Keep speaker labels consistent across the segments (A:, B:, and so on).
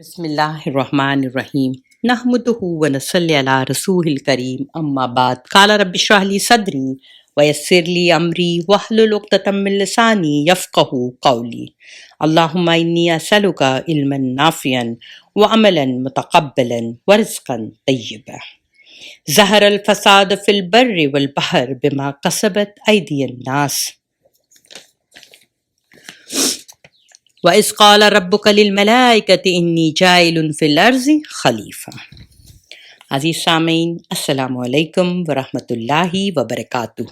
A: بسم اللہ الرحمن الرحیم نحمدہ ونصلی علی رسول الکریم اما بعد قال رب اشرح لی صدری ویسر لی امری واحلل عقدۃ من لسانی یفقہوا قولی اللہم انی اسألک علما نافعا وعملا متقبلا ورزقا طیبا ظہر الفساد فی البر والبحر بما کسبت ایدی الناس وَإِذْ قَالَ رَبُّكَ لِلْمَلَائِكَةِ إِنِّي جَاعِلٌ فِي الْأَرْضِ خلیفہ۔ عزیز سامعین، السلام علیکم ورحمۃ اللہ وبرکاتہ۔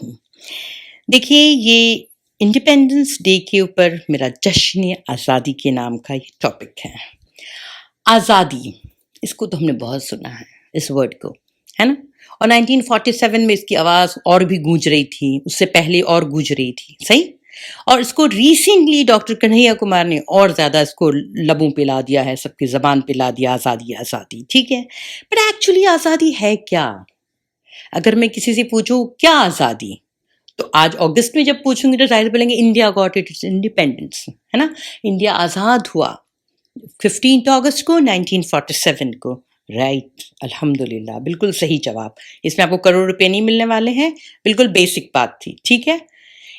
A: دیکھیے، یہ انڈیپینڈنس ڈے کے اوپر میرا جشن آزادی کے نام کا یہ ٹاپک ہے۔ آزادی، اس کو تو ہم نے بہت سنا ہے، اس ورڈ کو، ہے نا؟ اور 1947 میں اس کی آواز اور بھی گونج رہی تھی، اس سے پہلے اور گونج رہی تھی، صحیح؟ اور اس کو ریسنٹلی ڈاکٹر کنہیا کمار نے اور زیادہ اس کو لبوں پہ لا دیا ہے، سب کی زبان پہ لا دیا، آزادی آزادی، ٹھیک ہے؟ بٹ ایکچولی آزادی ہے کیا؟ اگر میں کسی سے پوچھوں کیا آزادی، تو آج اگست میں جب پوچھوں گی تو ظاہر بولیں گے انڈیا گاٹ اٹس انڈیپینڈنس، ہے نا؟ انڈیا آزاد ہوا 15 اگست کو 1947 کو، رائٹ، الحمدللہ، بالکل صحیح جواب۔ اس میں آپ کو کروڑ روپے نہیں ملنے والے ہیں، بالکل بیسک بات تھی، ٹھیک ہے؟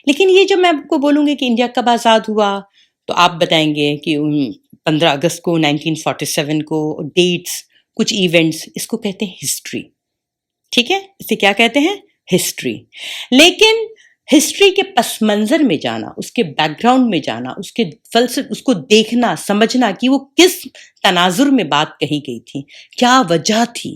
A: لیکن یہ جب میں آپ کو بولوں گی کہ انڈیا کب آزاد ہوا، تو آپ بتائیں گے کہ 15 اگست کو 1947 کو، ڈیٹس، کچھ ایونٹس، اس کو کہتے ہیں ہسٹری، ٹھیک ہے؟ اسے کیا کہتے ہیں؟ ہسٹری۔ لیکن ہسٹری کے پس منظر میں جانا، اس کے بیک گراؤنڈ میں جانا، اس کے فلسفے، اس کو دیکھنا، سمجھنا کہ وہ کس تناظر میں بات کہی گئی تھی، کیا وجہ تھی۔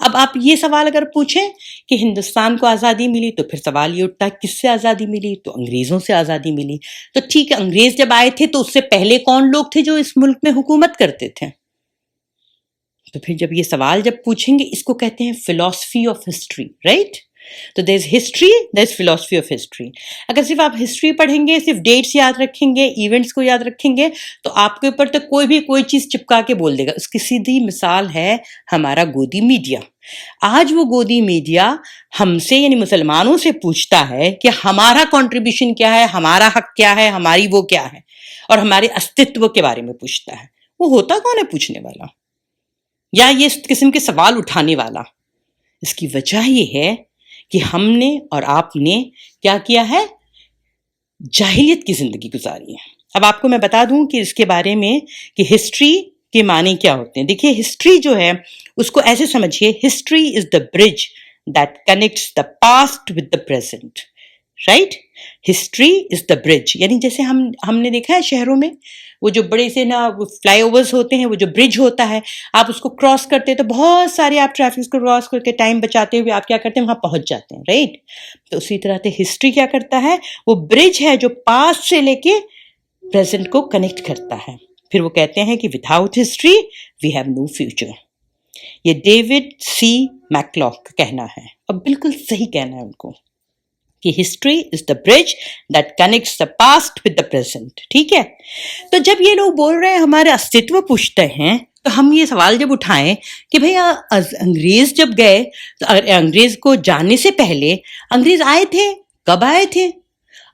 A: اب آپ یہ سوال اگر پوچھیں کہ ہندوستان کو آزادی ملی، تو پھر سوال یہ اٹھتا ہے کس سے آزادی ملی؟ تو انگریزوں سے آزادی ملی۔ تو ٹھیک ہے، انگریز جب آئے تھے تو اس سے پہلے کون لوگ تھے جو اس ملک میں حکومت کرتے تھے؟ تو پھر جب یہ سوال جب پوچھیں گے، اس کو کہتے ہیں فلاسفی آف ہسٹری، رائٹ؟ تو there is history, there is philosophy of history. اگر صرف آپ ہسٹری پڑھیں گے، صرف ڈیٹس یاد رکھیں گے، ایونٹس کو یاد رکھیں گے، تو آپ کے اوپر تو کوئی بھی کوئی چیز چپکا کے بول دے گا۔ اس کی سیدھی مثال ہے ہمارا گودی میڈیا۔ آج وہ گودی میڈیا ہم سے، یعنی مسلمانوں سے پوچھتا ہے کہ ہمارا کنٹریبیوشن کیا ہے، ہمارا حق کیا ہے، ہماری وہ کیا ہے، اور ہمارے استتو کے بارے میں پوچھتا ہے۔ وہ ہوتا کون ہے پوچھنے والا، یا یہ اس قسم کے سوال اٹھانے والا؟ اس کی وجہ یہ ہے کہ ہم نے اور آپ نے کیا کیا ہے؟ جاہلیت کی زندگی گزاری ہے۔ اب آپ کو میں بتا دوں کہ اس کے بارے میں کہ ہسٹری کے معنی کیا ہوتے ہیں۔ دیکھیے، ہسٹری جو ہے اس کو ایسے سمجھیے، history is the bridge that connects the past with the present, right? History is the bridge, یعنی جیسے ہم نے دیکھا ہے شہروں میں وہ جو بڑے سے نا فلائی اوورز ہوتے ہیں، وہ جو برج ہوتا ہے، آپ اس کو کراس کرتے ہیں تو بہت سارے آپ ٹریفک کو کراس کر کے ٹائم بچاتے ہوئے آپ کیا کرتے ہیں، وہاں پہنچ جاتے ہیں، رائٹ؟ تو اسی طرح سے ہسٹری کیا کرتا ہے؟ وہ برج ہے جو پاسٹ سے لے کے پریزنٹ کو کنیکٹ کرتا ہے۔ پھر وہ کہتے ہیں کہ without history we have no future. یہ ڈیوڈ سی میکلاک کا کہنا ہے، اور بالکل صحیح کہنا ہے ان کو، کہ history is the bridge that connects the past with the present, ٹھیک ہے؟ تو جب یہ لوگ بول رہے ہیں ہمارے استتو پوچھتے ہیں، تو ہم یہ سوال جب اٹھائیں کہ بھئی انگریز جب گئے تو انگریز کو جانے سے پہلے انگریز آئے تھے، کب آئے تھے؟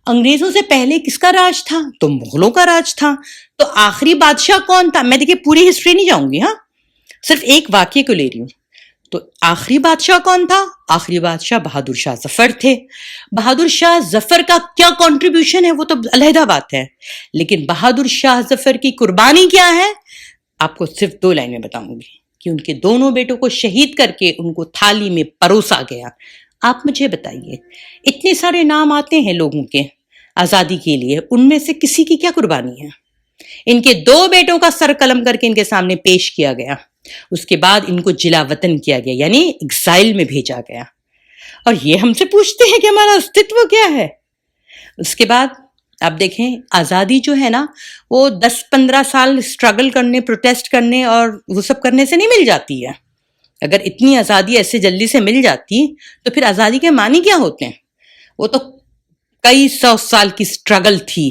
A: انگریزوں سے پہلے کس کا راج تھا؟ تو مغلوں کا راج تھا۔ تو آخری بادشاہ کون تھا؟ میں دیکھیے پوری ہسٹری نہیں جاؤں گی، ہاں، صرف ایک واقعے کو لے رہی ہوں۔ تو آخری بادشاہ کون تھا؟ آخری بادشاہ بہادر شاہ ظفر تھے۔ بہادر شاہ ظفر کا کیا کنٹریبیوشن ہے وہ تو علیحدہ بات ہے، لیکن بہادر شاہ ظفر کی قربانی کیا ہے؟ آپ کو صرف 2 لائن میں بتاؤں گی کہ ان کے دونوں بیٹوں کو شہید کر کے ان کو تھالی میں پروسا گیا۔ آپ مجھے بتائیے، اتنے سارے نام آتے ہیں لوگوں کے آزادی کے لیے، ان میں سے کسی کی کیا قربانی ہے؟ ان کے 2 بیٹوں کا سر قلم کر کے ان کے سامنے پیش کیا گیا، اس کے بعد ان کو جلا وطن کیا گیا، یعنی ایگزائل میں بھیجا گیا، اور یہ ہم سے پوچھتے ہیں کہ ہمارا استتو کیا ہے۔ اس کے بعد آپ دیکھیں، آزادی جو ہے نا، وہ 10-15 سال اسٹرگل کرنے، پروٹیسٹ کرنے اور وہ سب کرنے سے نہیں مل جاتی ہے۔ اگر اتنی آزادی ایسے جلدی سے مل جاتی تو پھر آزادی کے معنی کیا ہوتے ہیں؟ وہ تو کئی 100 سال کی اسٹرگل تھی۔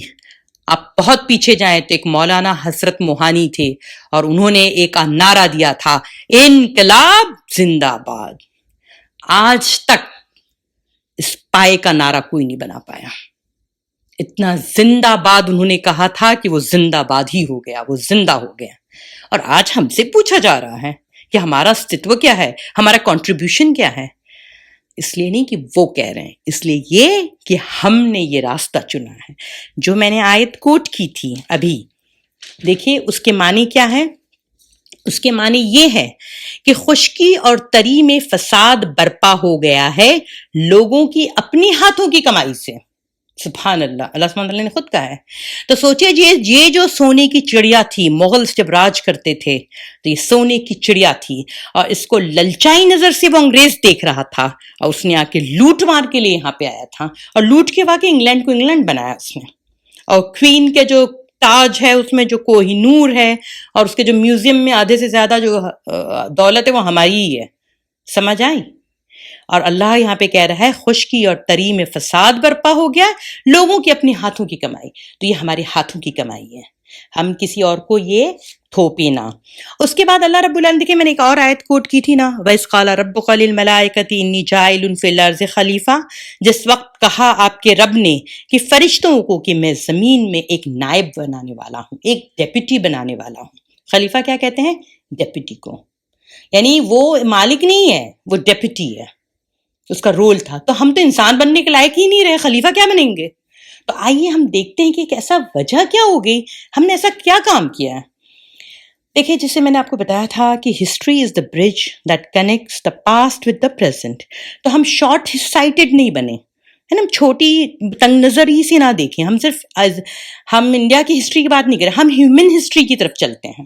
A: آپ بہت پیچھے جائیں تو ایک مولانا حضرت موہانی تھے، اور انہوں نے ایک نعرہ دیا تھا، انقلاب زندہ باد۔ آج تک اس پائے کا نعرہ کوئی نہیں بنا پایا۔ اتنا زندہ باد انہوں نے کہا تھا کہ وہ زندہ باد ہی ہو گیا، وہ زندہ ہو گیا۔ اور آج ہم سے پوچھا جا رہا ہے کہ ہمارا استتو کیا ہے، ہمارا کنٹریبیوشن کیا ہے. اس لیے نہیں کہ وہ کہہ رہے ہیں، اس لیے یہ کہ ہم نے یہ راستہ چنا ہے. جو میں نے آیت کوٹ کی تھی ابھی، دیکھیے اس کے معنی کیا ہے. اس کے معنی یہ ہے کہ خشکی اور تری میں فساد برپا ہو گیا ہے لوگوں کی اپنی ہاتھوں کی کمائی سے. سبحان اللہ، اللہ سبحانہ تعالیٰ نے خود کہا ہے. تو سوچئے یہ جو سونے کی چڑیا تھی، مغلز جب راج کرتے تھے تو یہ سونے کی چڑیا تھی، اور اس کو للچائی نظر سے وہ انگریز دیکھ رہا تھا، اور اس نے آ کے لوٹ مار کے لیے یہاں پہ آیا تھا، اور لوٹ کے واقعی انگلینڈ کو انگلینڈ بنایا اس نے. اور کوئین کے جو تاج ہے اس میں جو کوہ نور ہے، اور اس کے جو میوزیم میں آدھے سے زیادہ جو دولت ہے وہ ہماری ہی ہے. سمجھ آئی؟ اور اللہ یہاں پہ کہہ رہا ہے خشکی اور تری میں فساد برپا ہو گیا لوگوں کی اپنی ہاتھوں کی کمائی. تو یہ ہمارے ہاتھوں کی کمائی ہے، ہم کسی اور کو یہ تھوپے نہ. اس کے بعد اللہ رب العالمین، دیکھیں میں نے ایک اور آیت کوٹ کی تھی نا، وَإِذْ قَالَ رَبُّكَ لِلْمَلَائِكَةِ إِنِّي جَاعِلٌ فِي الْأَرْضِ خَلِيفَةً، جس وقت کہا آپ کے رب نے کہ فرشتوں کو کہ میں زمین میں ایک نائب بنانے والا ہوں، ایک ڈیپٹی بنانے والا ہوں. خلیفہ کیا کہتے ہیں؟ ڈیپٹی کو، یعنی وہ مالک نہیں ہے، وہ ڈیپٹی ہے، اس کا رول تھا. تو ہم تو انسان بننے کے لائق ہی نہیں رہے، خلیفہ کیا بنیں گے؟ تو آئیے ہم دیکھتے ہیں کہ ایک ایسا وجہ کیا ہو گئی، ہم نے ایسا کیا کام کیا ہے. دیکھیے جسے میں نے آپ کو بتایا تھا کہ history is the bridge that connects the past with the present. تو ہم شارٹ سائٹڈ نہیں بنے، ہے نا، ہم چھوٹی تنگ نظری سے نہ دیکھیں. ہم صرف ہم انڈیا کی ہسٹری کی بات نہیں کریں، ہم ہیومن ہسٹری کی طرف چلتے ہیں.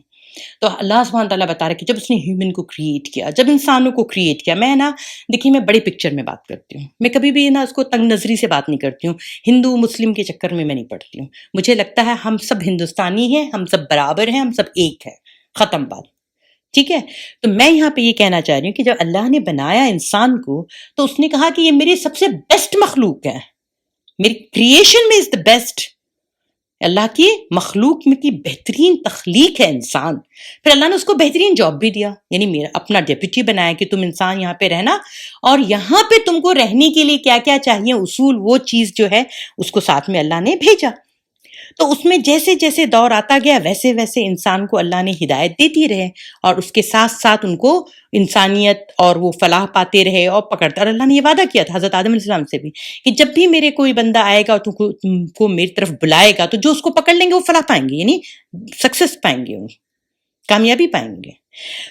A: تو اللہ سبحانہ تعالیٰ بتا رہا ہے کہ جب اس نے ہیومن کو کریٹ کیا، جب انسانوں کو کریٹ کیا، میں نا دیکھیے میں بڑے پکچر میں بات کرتی ہوں، میں کبھی بھی نا اس کو تنگ نظری سے بات نہیں کرتی ہوں، ہندو مسلم کے چکر میں نہیں پڑتی ہوں. مجھے لگتا ہے ہم سب ہندوستانی ہیں، ہم سب برابر ہیں، ہم سب ایک ہیں، ختم بات. ٹھیک ہے. تو میں یہاں پہ یہ کہنا چاہ رہی ہوں کہ جب اللہ نے بنایا انسان کو تو اس نے کہا کہ یہ میری سب سے بیسٹ مخلوق ہے، میری کریشن میں از دا بیسٹ. اللہ کی مخلوق میں کی بہترین تخلیق ہے انسان. پھر اللہ نے اس کو بہترین جاب بھی دیا، یعنی میرا اپنا ڈیپٹی بنایا کہ تم انسان یہاں پہ رہنا، اور یہاں پہ تم کو رہنے کے لیے کیا کیا چاہیے اصول، وہ چیز جو ہے اس کو ساتھ میں اللہ نے بھیجا. تو اس میں جیسے جیسے دور آتا گیا ویسے ویسے انسان کو اللہ نے ہدایت دیتی رہے، اور اس کے ساتھ ساتھ ان کو انسانیت اور وہ فلاح پاتے رہے اور پکڑتا. اور اللہ نے یہ وعدہ کیا تھا حضرت آدم علیہ السلام سے بھی کہ جب بھی میرے کوئی بندہ آئے گا اور تم کو میری طرف بلائے گا تو جو اس کو پکڑ لیں گے وہ فلاح پائیں گے، یعنی سکسیس پائیں گے، کامیابی پائیں گے.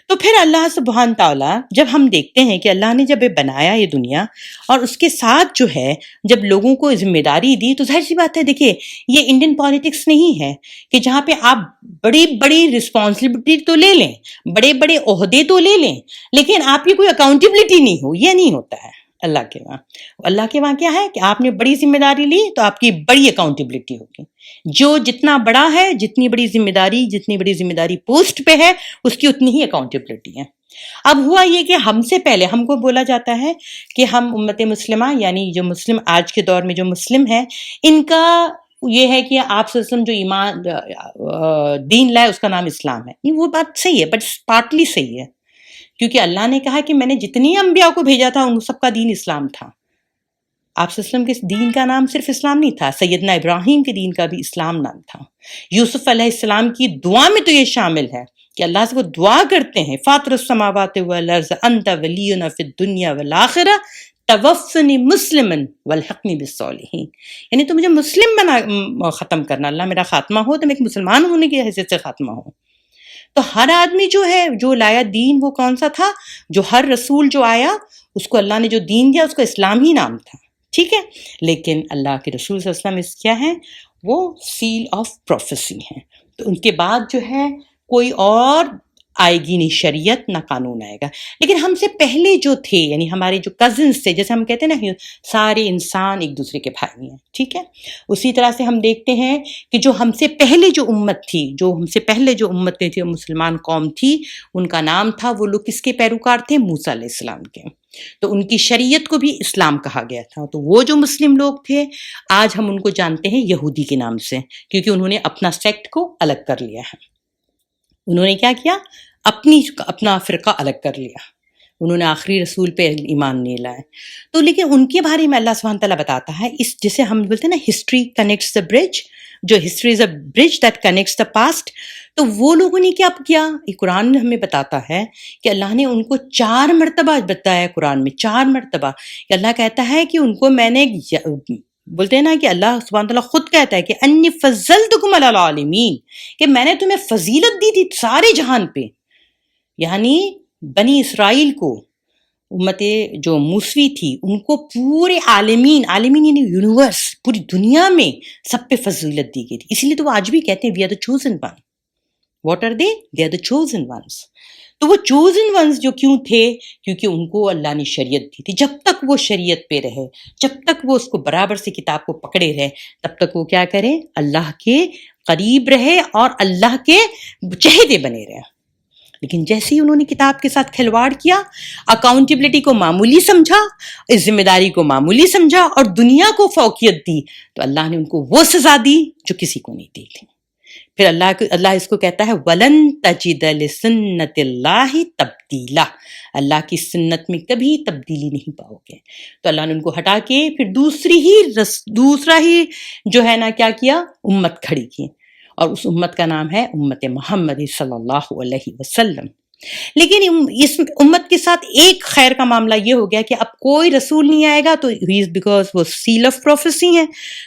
A: تو پھر اللہ سبحانہ تعالیٰ جب ہم دیکھتے ہیں کہ اللہ نے جب بنایا یہ دنیا اور اس کے ساتھ جو ہے جب لوگوں کو ذمہ داری دی، تو ظاہر سی بات ہے دیکھیے یہ انڈین پالیٹکس نہیں ہے کہ جہاں پہ آپ بڑی بڑی رسپانسبلٹی تو لے لیں، بڑے بڑے عہدے تو لے لیں، لیکن آپ کی کوئی اکاؤنٹیبلٹی نہیں ہو. یہ نہیں ہوتا ہے اللہ کے وہاں. اللہ کے وہاں کیا ہے کہ آپ نے بڑی ذمہ داری لی تو آپ کی بڑی اکاؤنٹیبلٹی ہوگی. جو جتنا بڑا ہے، جتنی بڑی ذمہ داری پوسٹ پہ ہے، اس کی اتنی ہی اکاؤنٹیبلٹی ہے. اب ہوا یہ کہ ہم سے پہلے ہم کو بولا جاتا ہے کہ ہم امت مسلمہ، یعنی جو مسلم آج کے دور میں جو مسلم ہیں، ان کا یہ ہے کہ آپ وسلم جو ایمان دین لائے اس کا نام اسلام ہے. نہیں، وہ بات صحیح ہے، بٹ پارٹلی صحیح ہے، کیونکہ اللہ نے کہا کہ میں نے جتنی انبیاء کو بھیجا تھا ان سب کا دین اسلام تھا. آپ صلی اللہ علیہ وسلم کے دین کا نام صرف اسلام نہیں تھا، سیدنا ابراہیم کے دین کا بھی اسلام نام تھا. یوسف علیہ السلام کی دعا میں تو یہ شامل ہے کہ اللہ سے وہ دعا کرتے ہیں فاطر السماوات والارض انت ولینا فی الدنیا والآخرہ توفنی مسلما والحقنی بالصالحین. یعنی تو مجھے مسلم بنا ختم کرنا، اللہ میرا خاتمہ ہو تو میں ایک مسلمان ہونے کی حیثیت سے خاتمہ ہو. تو ہر آدمی جو ہے جو لایا دین وہ کون سا تھا؟ جو ہر رسول جو آیا اس کو اللہ نے جو دین دیا اس کا اسلام ہی نام تھا. ٹھیک ہے. لیکن اللہ کے رسول صلی اللہ علیہ وسلم کیا ہیں؟ وہ سیل آف پروفیسی ہیں. تو ان کے بعد جو ہے کوئی اور آئے گی نہیں شریعت، نہ قانون آئے گا. لیکن ہم سے پہلے جو تھے، یعنی ہمارے جو کزنس تھے، جیسے ہم کہتے ہیں نا سارے انسان ایک دوسرے کے بھائی ہیں. ٹھیک ہے. اسی طرح سے ہم دیکھتے ہیں کہ جو ہم سے پہلے جو امت تھی، جو ہم سے پہلے جو امتیں تھیں، مسلمان قوم تھی، ان کا نام تھا، وہ لوگ کس کے پیروکار تھے؟ موسیٰ علیہ السلام کے. تو ان کی شریعت کو بھی اسلام کہا گیا تھا. تو وہ جو مسلم لوگ تھے آج ہم ان کو جانتے ہیں یہودی کے نام سے، کیونکہ انہوں نے اپنا سیکٹ کو الگ کر لیا ہے. انہوں نے کیا کیا؟ اپنا فرقہ الگ کر لیا. انہوں نے آخری رسول پہ ایمان نہیں لائے. تو لیکن ان کے بارے میں اللہ سبحانہ تعالیٰ بتاتا ہے، اس جسے ہم بولتے ہیں نا ہسٹری کنیکٹس دا برج، جو history is a bridge that connects the past. تو وہ لوگوں نے کیا کیا؟ یہ قرآن ہمیں بتاتا ہے کہ اللہ نے ان کو 4 مرتبہ بتایا قرآن میں، 4 مرتبہ کہ اللہ کہتا ہے کہ ان کو میں نے بولتے ہیں نا کہ اللہ سبحانہ تعالیٰ خود کہتا ہے کہ انی فضلتکم علی العالمین، کہ میں نے تمہیں فضیلت دی تھی سارے جہان پہ. یعنی بنی اسرائیل کو، امت جو موسوی تھی، ان کو پورے عالمین یعنی یونیورس، پوری دنیا میں سب پہ فضیلت دی گئی تھی. اسی لیے تو وہ آج بھی کہتے ہیں we are the chosen one. What are they are the chosen ones. تو وہ چوزن ونس جو کیوں تھے؟ کیونکہ ان کو اللہ نے شریعت دی تھی. جب تک وہ شریعت پہ رہے، جب تک وہ اس کو برابر سے کتاب کو پکڑے رہے، تب تک وہ کیا کریں؟ اللہ کے قریب رہے اور اللہ کے چہیتے بنے رہے. لیکن جیسے ہی انہوں نے کتاب کے ساتھ کھلواڑ کیا، اکاؤنٹیبلٹی کو معمولی سمجھا، اس ذمہ داری کو معمولی سمجھا اور دنیا کو فوقیت دی، تو اللہ نے ان کو وہ سزا دی جو کسی کو نہیں دی تھی. پھر اللہ اس کو کہتا ہے وَلَن تَجِدَ لِسُنَّتِ اللَّهِ تَبْدِيلًا، اللہ کی سنت میں کبھی تبدیلی نہیں پاؤ گے. تو اللہ نے ان کو ہٹا کے پھر دوسرا ہی جو ہے نا کیا کیا؟ امت کھڑی کی، اور اس امت کا نام ہے امت محمد صلی اللہ علیہ وسلم. لیکن اس امت کے ساتھ ایک خیر کا معاملہ یہ ہو گیا کہ اب کوئی رسول نہیں آئے گا، تو بیکاز وہ سیل آف پروفیسی ہیں،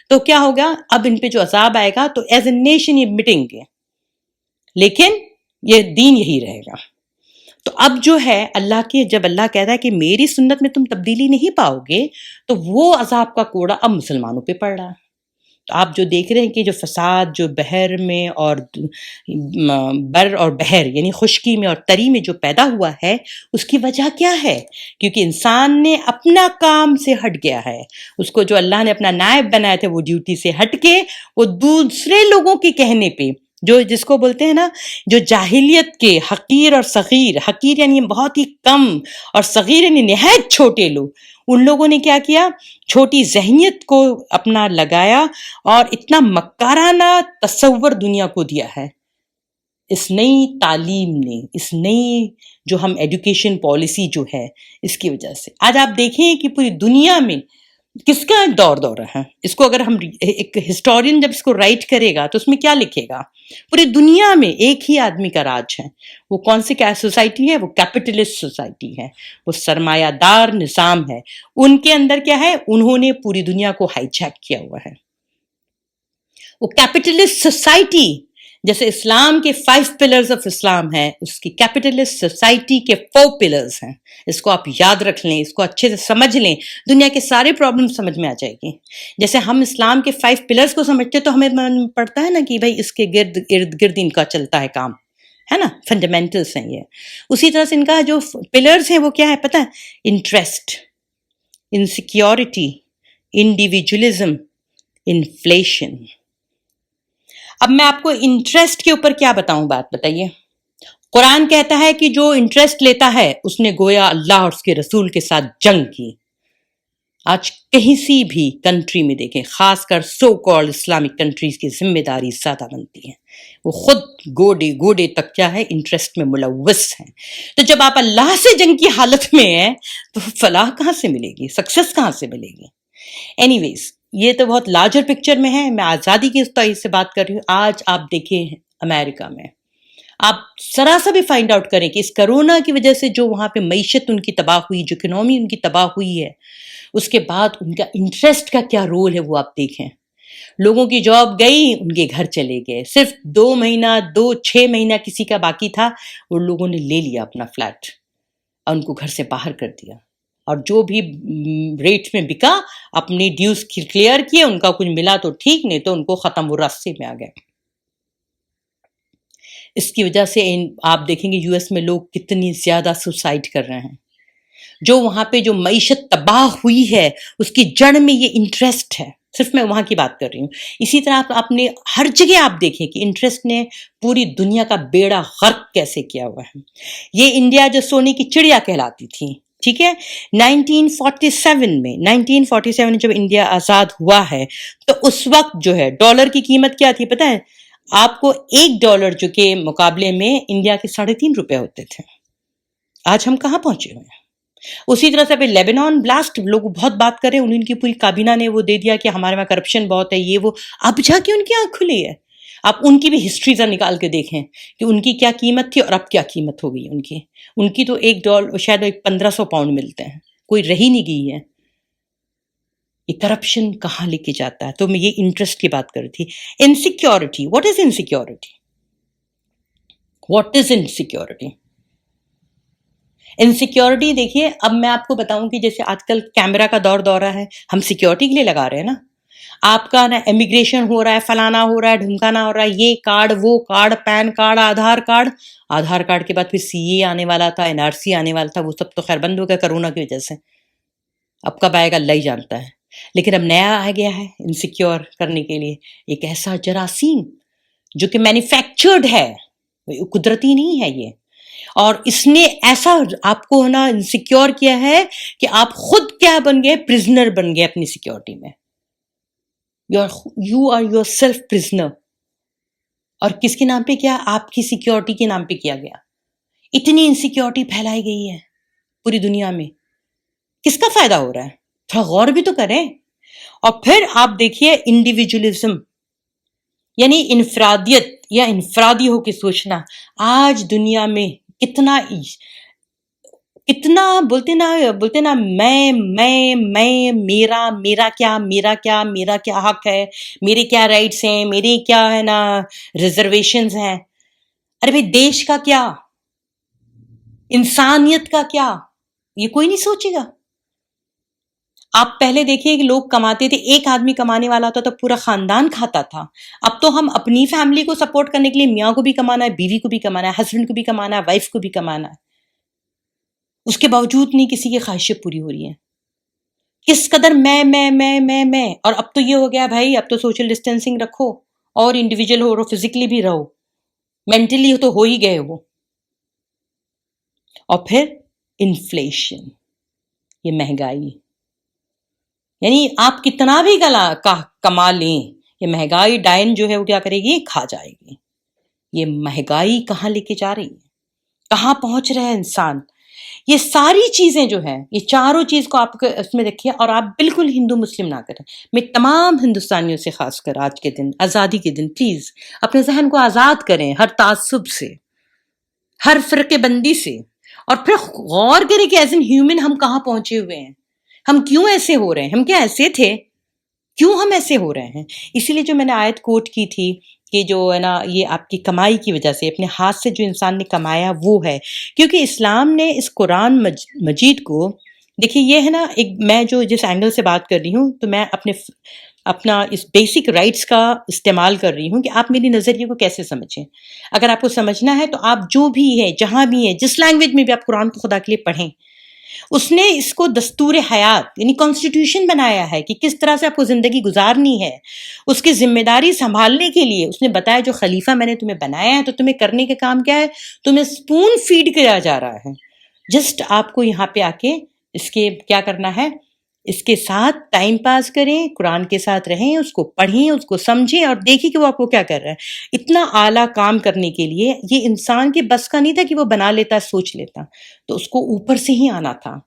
A: تو کیا ہوگا؟ اب ان پہ جو عذاب آئے گا تو ایز اے نیشن یہ مٹیں گے، لیکن یہ دین یہی رہے گا. تو اب جو ہے جب اللہ کہتا ہے کہ میری سنت میں تم تبدیلی نہیں پاؤ گے، تو وہ عذاب کا کوڑا اب مسلمانوں پہ پڑ رہا ہے. تو آپ جو دیکھ رہے ہیں کہ جو فساد جو بحر میں اور بر اور بحر یعنی خشکی میں اور تری میں جو پیدا ہوا ہے، اس کی وجہ کیا ہے؟ کیونکہ انسان نے اپنا کام سے ہٹ گیا ہے. اس کو جو اللہ نے اپنا نائب بنایا تھا وہ ڈیوٹی سے ہٹ کے وہ دوسرے لوگوں کے کہنے پہ، جس کو بولتے ہیں نا جو جاہلیت کے حقیر اور صغیر، حقیر یعنی بہت ہی کم اور صغیر یعنی نہایت چھوٹے لوگ، ان لوگوں نے کیا کیا؟ چھوٹی ذہنیت کو اپنا لگایا اور اتنا مکارانہ تصور دنیا کو دیا ہے اس نئی تعلیم نے، اس نئی جو ہم ایڈوکیشن پالیسی جو ہے اس کی وجہ سے. آج آپ دیکھیں کہ پوری دنیا میں کس کا دور ہے. اس کو اگر ہم ایک ہسٹورین جب اس کو رائٹ کرے گا تو اس میں کیا لکھے گا؟ پوری دنیا میں ایک ہی آدمی کا راج ہے. وہ کون سی کیا سوسائٹی ہے؟ وہ کیپٹلسٹ سوسائٹی ہے، وہ سرمایہ دار نظام ہے. ان کے اندر کیا ہے؟ انہوں نے پوری دنیا کو ہائی جیک کیا ہوا ہے. وہ کیپٹلسٹ سوسائٹی جیسے اسلام کے 5 پلرز آف اسلام ہے، اس کی کیپٹلسٹ سوسائٹی کے 4 پلرز ہیں. اس کو آپ یاد رکھ لیں، اس کو اچھے سے سمجھ لیں، دنیا کے سارے پرابلم سمجھ میں آ جائے گی. جیسے ہم اسلام کے 5 پلرز کو سمجھتے تو ہمیں پڑتا ہے نا کہ بھائی اس کے ارد گرد ان کا چلتا ہے کام، ہے نا، فنڈامنٹلس ہیں یہ. اسی طرح سے ان کا جو پلرز ہیں وہ کیا ہے پتہ ہے؟ Interest, insecurity, individualism, inflation. اب میں آپ کو انٹرسٹ کے اوپر کیا بتاؤں بات بتائیے. قرآن کہتا ہے کہ جو انٹرسٹ لیتا ہے اس نے گویا اللہ اور اس کے رسول کے ساتھ جنگ کی. آج کہیں سی بھی کنٹری میں دیکھیں، خاص کر سو کالڈ اسلامک کنٹریز کی ذمہ داری زیادہ بنتی ہے. وہ خود گوڈے تک کیا ہے؟ انٹرسٹ میں ملوث ہیں. تو جب آپ اللہ سے جنگ کی حالت میں ہیں تو فلاح کہاں سے ملے گی؟ سکسیس کہاں سے ملے گی؟ اینی ویز یہ تو بہت لارجر پکچر میں ہے. میں آزادی کی اس سے بات کر رہی ہوں. آج آپ دیکھیں امریکہ میں، آپ ذرا سا بھی فائنڈ آؤٹ کریں کہ اس کرونا کی وجہ سے جو وہاں پہ معیشت ان کی تباہ ہوئی، جو اکنامی ان کی تباہ ہوئی ہے، اس کے بعد ان کا انٹرسٹ کا کیا رول ہے وہ آپ دیکھیں. لوگوں کی جاب گئی، ان کے گھر چلے گئے. صرف 6 مہینہ کسی کا باقی تھا، وہ لوگوں نے لے لیا اپنا فلیٹ اور ان کو گھر سے باہر کر دیا. اور جو بھی ریٹ میں بکا اپنی ڈیوز کلیئر کیے، ان کا کچھ ملا تو ٹھیک، نہیں تو ان کو ختم، وہ راستے میں آ گئے. اس کی وجہ سے آپ دیکھیں گے US میں لوگ کتنی زیادہ سوسائڈ کر رہے ہیں. جو وہاں پہ جو معیشت تباہ ہوئی ہے اس کی جڑ میں یہ انٹرسٹ ہے. صرف میں وہاں کی بات کر رہی ہوں. اسی طرح آپ نے ہر جگہ آپ دیکھیں کہ انٹرسٹ نے پوری دنیا کا بیڑا غرق کیسے کیا ہوا ہے. یہ انڈیا جو سونے کی چڑیا کہلاتی تھی، ٹھیک ہے، 1947 جب انڈیا آزاد ہوا ہے تو اس وقت جو ہے ڈالر کی قیمت کیا تھی پتہ ہے آپ کو؟ $1 جو کہ مقابلے میں انڈیا کے 3.5 روپے ہوتے تھے. آج ہم کہاں پہنچے ہوئے ہیں؟ اسی طرح سے لیبنان بلاسٹ لوگ بہت بات کر رہے ہیں، ان کی پوری کابینہ نے وہ دے دیا کہ ہمارے وہاں کرپشن بہت ہے، یہ وہ. اب جا کے ان کی آنکھ کھلی ہے. آپ ان کی بھی ہسٹری ذرا نکال کے دیکھیں کہ ان کی کیا قیمت تھی اور اب کیا قیمت ہو گئی ان کی تو $1 شاید 1500 پاؤنڈ ملتے ہیں، کوئی رہی نہیں گئی ہے. یہ کرپشن کہاں لے کے جاتا ہے؟ تو میں یہ انٹرسٹ کی بات کر رہی تھی. Insecurity, what is insecurity? What is insecurity? Insecurity دیکھیے، اب میں آپ کو بتاؤں کہ جیسے آج کل کیمرہ کا دورہ ہے، ہم سیکیورٹی کے لیے لگا رہے ہیں نا. آپ کا نا امیگریشن ہو رہا ہے، فلانا ہو رہا ہے، ڈھمکانا ہو رہا ہے، یہ کارڈ وہ card, PAN card, Aadhaar card کے بعد پھر CA آنے والا تھا، NRC آنے والا تھا، وہ سب تو خیر بند ہو گیا کرونا کی وجہ سے. اب کب آئے گا اللہ ہی جانتا ہے. لیکن اب نیا آ گیا ہے انسیکیور کرنے کے لیے ایک ایسا جراثیم جو کہ مینوفیکچرڈ ہے، قدرتی نہیں ہے یہ. اور اس نے ایسا آپ کو نا انسیکیور کیا ہے کہ آپ خود کیا بن گئے؟ پرزنر بن گئے اپنی سیکیورٹی میں. You are yourself prisoner. اور کس کے نام پہ کیا؟ آپ کی سیکیورٹی کے نام پہ کیا گیا. اتنی انسیکیورٹی پھیلائی گئی ہے پوری دنیا میں، کس کا فائدہ ہو رہا ہے؟ تھوڑا غور بھی تو کریں. اور پھر آپ دیکھیے انڈیویجولزم، یعنی انفرادیت یا انفرادی ہو کے سوچنا. آج دنیا میں کتنا بولتے نا میں میرا کیا حق ہے، میرے کیا رائٹس ہیں، میرے کیا ہے نا ریزرویشنز ہیں. ارے بھائی دیش کا کیا، انسانیت کا کیا، یہ کوئی نہیں سوچے گا. آپ پہلے دیکھیے کہ لوگ کماتے تھے، ایک آدمی کمانے والا ہوتا تو پورا خاندان کھاتا تھا. اب تو ہم اپنی فیملی کو سپورٹ کرنے کے لیے میاں کو بھی کمانا ہے، بیوی کو بھی کمانا ہے، ہسبینڈ کو بھی کمانا ہے، وائف کو بھی کمانا ہے. اس کے باوجود نہیں کسی کی خواہشیں پوری ہو رہی ہیں. کس قدر میں. اور اب تو یہ ہو گیا بھائی، اب تو سوشل ڈسٹینسنگ رکھو اور انڈیویجول ہو رہو، فزیکلی بھی رہو، مینٹلی تو ہو ہی گئے وہ. اور پھر انفلیشن، یہ مہنگائی، یعنی آپ کتنا بھی کما لیں، یہ مہنگائی ڈائن جو ہے وہ کیا کرے گی؟ کھا جائے گی. یہ مہنگائی کہاں لے کے جا رہی ہے، کہاں پہنچ رہا ہے انسان. یہ ساری چیزیں جو ہیں، یہ چاروں چیز کو آپ اس میں رکھیے. اور آپ بالکل ہندو مسلم نہ کریں. میں تمام ہندوستانیوں سے خاص کر آج کے دن، آزادی کے دن، پلیز اپنے ذہن کو آزاد کریں ہر تعصب سے، ہر فرقے بندی سے. اور پھر غور کریں کہ ایز این ہیومن ہم کہاں پہنچے ہوئے ہیں، ہم کیوں ایسے ہو رہے ہیں، ہم کیا ایسے تھے، کیوں ہم ایسے ہو رہے ہیں. اسی لیے جو میں نے آیت کوٹ کی تھی کہ جو ہے نا یہ آپ کی کمائی کی وجہ سے، اپنے ہاتھ سے جو انسان نے کمایا وہ ہے. کیونکہ اسلام نے اس قرآن مجید کو، دیکھیے یہ ہے نا ایک، میں جو جس اینگل سے بات کر رہی ہوں تو میں اپنا اس بیسک رائٹس کا استعمال کر رہی ہوں کہ آپ میری نظریے کو کیسے سمجھیں. اگر آپ کو سمجھنا ہے تو آپ جو بھی ہے، جہاں بھی ہیں، جس لینگویج میں بھی آپ قرآن کو خدا کے لیے پڑھیں. اس نے اس کو دستور حیات یعنی کانسٹیٹیوشن بنایا ہے کہ کس طرح سے آپ کو زندگی گزارنی ہے. اس کی ذمہ داری سنبھالنے کے لیے اس نے بتایا جو خلیفہ میں نے تمہیں بنایا ہے تو تمہیں کرنے کے کام کیا ہے، تمہیں سپون فیڈ کیا جا رہا ہے. جسٹ آپ کو یہاں پہ آ کے اس کے کیا کرنا ہے، اس کے ساتھ ٹائم پاس کریں، قرآن کے ساتھ رہیں، اس کو پڑھیں، اس کو سمجھیں اور دیکھیں کہ وہ آپ کو کیا کر رہا ہے. اتنا اعلیٰ کام کرنے کے لیے یہ انسان کے بس کا نہیں تھا کہ وہ بنا لیتا، سوچ لیتا، تو اس کو اوپر سے ہی آنا تھا.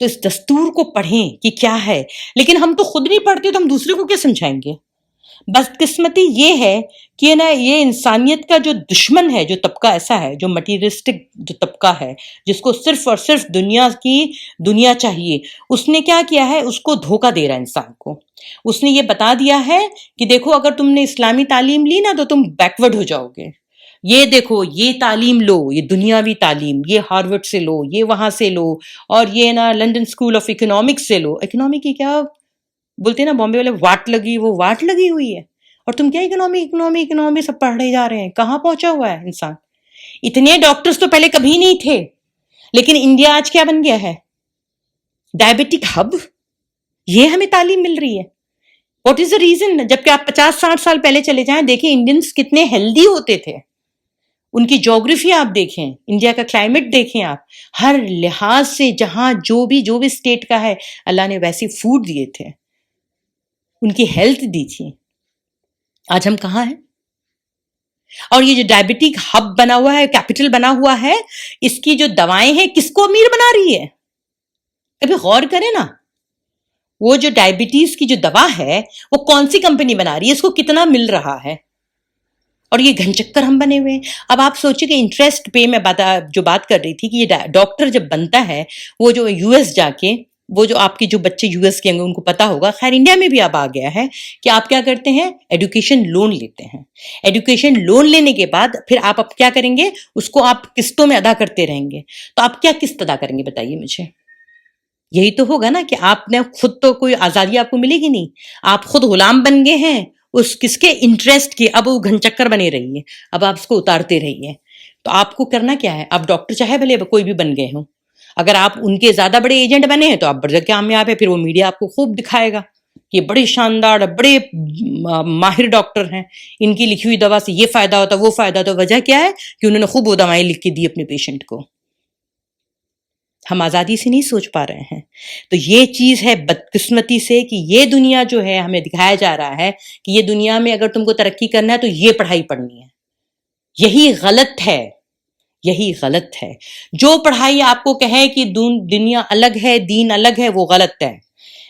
A: تو اس دستور کو پڑھیں کہ کیا ہے. لیکن ہم تو خود نہیں پڑھتے تو ہم دوسرے کو کیا سمجھائیں گے. بدقسمتی یہ ہے کہ نا یہ انسانیت کا جو دشمن ہے، جو طبقہ ایسا ہے، جو مٹیریلسٹک جو طبقہ ہے، جس کو صرف اور صرف دنیا چاہیے، اس نے کیا کیا ہے، اس کو دھوکہ دے رہا ہے انسان کو. اس نے یہ بتا دیا ہے کہ دیکھو اگر تم نے اسلامی تعلیم لی نا تو تم بیکورڈ ہو جاؤ گے. یہ دیکھو یہ تعلیم لو، یہ دنیاوی تعلیم، یہ ہارورڈ سے لو، یہ وہاں سے لو، اور یہ نا لنڈن اسکول آف اکنامکس سے لو. اکنامی کی کیا بولتے ہیں نا بامبے والے، واٹ لگی، وہ واٹ لگی ہوئی ہے. اور تم کیا اکنامی سب پڑھے جا رہے ہیں. کہاں پہنچا ہوا ہے انسان. اتنے ڈاکٹرز تو پہلے کبھی نہیں تھے، لیکن انڈیا آج کیا بن گیا ہے، ڈائبٹک ہب. یہ ہمیں تعلیم مل رہی ہے. What is the reason? جبکہ آپ 50-60 سال پہلے چلے جائیں، دیکھیں انڈینس کتنے ہیلدی ہوتے تھے. ان کی جغرافی آپ دیکھیں، انڈیا کا کلائمیٹ دیکھیں، آپ ہر لحاظ سے جہاں جو بھی اسٹیٹ کا ہے اللہ نے ویسی فوڈ دیے تھے، ان کی ہیلتھ دی تھی. آج ہم کہاں ہیں؟ اور یہ جو ڈائبٹک ہب بنا ہوا ہے، کیپٹل بنا ہوا ہے، اس کی جو دوائیں ہیں کس کو امیر بنا رہی ہے؟ کبھی غور کریں نا، وہ جو ڈائبٹیز کی جو دوا ہے وہ کون سی کمپنی بنا رہی ہے، اس کو کتنا مل رہا ہے، اور یہ گھن چکر ہم بنے ہوئے ہیں۔ اب آپ سوچیں کہ انٹرسٹ پہ میں جو بات کر رہی تھی کہ یہ ڈاکٹر جب بنتا ہے، وہ جو یو ایس جا کے، وہ جو آپ کے جو بچے یو ایس کے ہوں گے ان کو پتا ہوگا، خیر انڈیا میں بھی اب آ گیا ہے کہ آپ کیا کرتے ہیں، ایڈوکیشن لون لیتے ہیں۔ ایڈوکیشن لون لینے کے بعد پھر آپ اب کیا کریں گے، اس کو آپ قسطوں میں ادا کرتے رہیں گے۔ تو آپ کیا قسط ادا کریں گے بتائیے مجھے؟ یہی تو ہوگا نا کہ آپ نے خود تو کوئی آزادی آپ کو ملے گی نہیں، آپ خود غلام بن گئے ہیں اس کس کے، انٹرسٹ کے۔ اب وہ گھن چکر بنے رہی ہے، اب آپ اس کو اتارتے رہیے۔ تو آپ کو کرنا کیا ہے، آپ ڈاکٹر چاہے بھلے کوئی بھی بن گئے ہوں، اگر آپ ان کے زیادہ بڑے ایجنٹ بنے ہیں تو آپ بڑے کامیاب ہیں، پھر وہ میڈیا آپ کو خوب دکھائے گا کہ بڑے شاندار بڑے ماہر ڈاکٹر ہیں، ان کی لکھی ہوئی دوا سے یہ فائدہ ہوتا وہ فائدہ ہوتا۔ وجہ کیا ہے کہ انہوں نے خوب وہ دوائیں لکھ کے دی اپنے پیشنٹ کو۔ ہم آزادی سے نہیں سوچ پا رہے ہیں۔ تو یہ چیز ہے بدقسمتی سے کہ یہ دنیا جو ہے ہمیں دکھایا جا رہا ہے کہ یہ دنیا میں اگر تم کو ترقی کرنا ہے تو یہ پڑھائی پڑھنی ہے۔ یہی غلط ہے، یہی غلط ہے۔ جو پڑھائی آپ کو کہے کہ دنیا الگ ہے دین الگ ہے، وہ غلط ہے۔